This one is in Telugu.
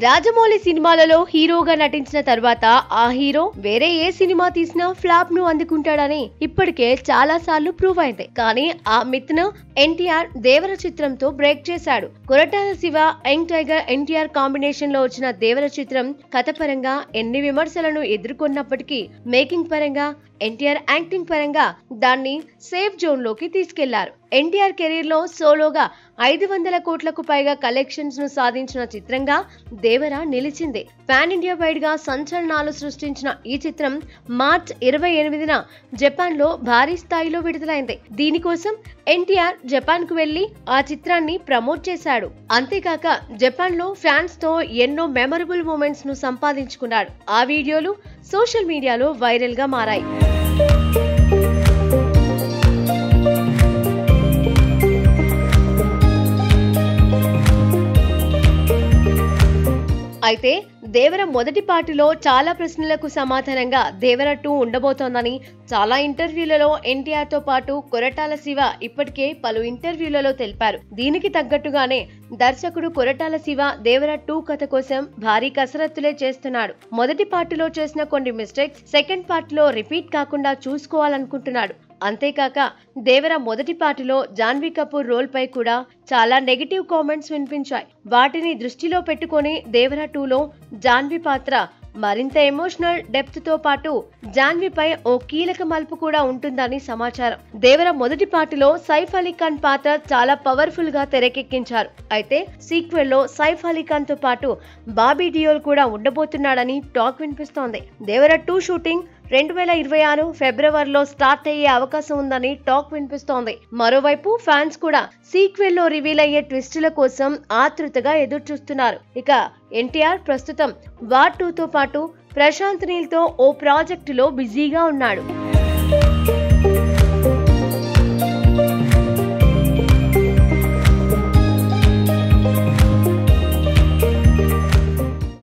రాజమౌళి సినిమాలలో హీరోగా నటించిన తర్వాత ఆ హీరో వేరే ఏ సినిమా తీసినా ఫ్లాప్ ను అందుకుంటాడని ఇప్పటికే చాలా సార్లు ప్రూవ్ అయింది. కానీ ఆ మిత్ ను ఎన్టీఆర్ దేవర చిత్రంతో బ్రేక్ చేశాడు. Koratala Shiva, young tiger NTR combination లో వచ్చిన దేవర చిత్రం కథ పరంగా ఎన్ని విమర్శలను ఎదుర్కొన్నప్పటికీ మేకింగ్ పరంగా ఎన్టీఆర్ యాక్టింగ్ పరంగా దాన్ని సేఫ్ జోన్ లోకి తీసుకెళ్లారు. ఎన్టీఆర్ కెరీర్ లో సోలోగా 500 కోట్లకు పైగా కలెక్షన్స్ ను సాధించిన చిత్రంగా దేవర నిలిచింది. పాన్ ఇండియా వైడ్ గా సంచలనాలు సృష్టించిన ఈ చిత్రం మార్చ్ 28న జపాన్ లో భారీ స్థాయిలో విడుదలైంది. దీనికోసం ఎన్టీఆర్ జపాన్ కు వెళ్లి ఆ చిత్రాన్ని ప్రమోట్ చేశాడు. అంతేకాక జపాన్ లో ఫ్యాన్స్ తో ఎన్నో మెమరబుల్ మూమెంట్స్ ను సంపాదించుకున్నాడు. ఆ వీడియోలు సోషల్ మీడియాలో వైరల్ గా మారాయి. అయితే దేవర మొదటి పార్టీలో చాలా ప్రశ్నలకు సమాధానంగా దేవర 2 ఉండబోతోందని చాలా ఇంటర్వ్యూలలో ఎన్టీఆర్ తో పాటు కొరటాల శివ ఇప్పటికే పలు ఇంటర్వ్యూలలో తెలిపారు. దీనికి తగ్గట్టుగానే దర్శకుడు కొరటాల శివ దేవర 2 కథ కోసం భారీ కసరత్తులే చేస్తున్నాడు. మొదటి పార్టీలో చేసిన కొన్ని మిస్టేక్స్ సెకండ్ పార్టీలో రిపీట్ కాకుండా చూసుకోవాలనుకుంటున్నాడు. అంతేకాక దేవర మొదటి పార్టీలో జాన్వీ కపూర్ రోల్ పై కూడా చాలా నెగటివ్ కామెంట్స్ వినిపించాయి. వాటిని దృష్టిలో పెట్టుకొని దేవర 2లో జాన్వీ పాత్ర మరింత ఎమోషనల్ డెప్త్ తో పాటు జాన్వీపై ఓ కీలక మలుపు కూడా ఉంటుందని సమాచారం. దేవర మొదటి పార్టీలో సైఫ్ అలీ ఖాన్ పాత్ర చాలా పవర్ఫుల్ గా తెరకెక్కించారు. అయితే సీక్వెల్ లో సైఫ్ అలీ ఖాన్ తో పాటు బాబీ డియోల్ కూడా ఉండబోతున్నాడని టాక్ వినిపిస్తోంది. దేవర 2 షూటింగ్ 2026 ఫిబ్రవరిలో స్టార్ట్ అయ్యే అవకాశం ఉందని టాక్ వినిపిస్తోంది. మరోవైపు ఫ్యాన్స్ కూడా సీక్వెల్ లో రివీల్ అయ్యే ట్విస్టుల కోసం ఆతృతగా ఎదురు చూస్తున్నారు. ఇక ఎన్టీఆర్ ప్రస్తుతం వార్ 2తో పాటు ప్రశాంత్ నీల్ తో ఓ ప్రాజెక్టులో బిజీగా ఉన్నాడు.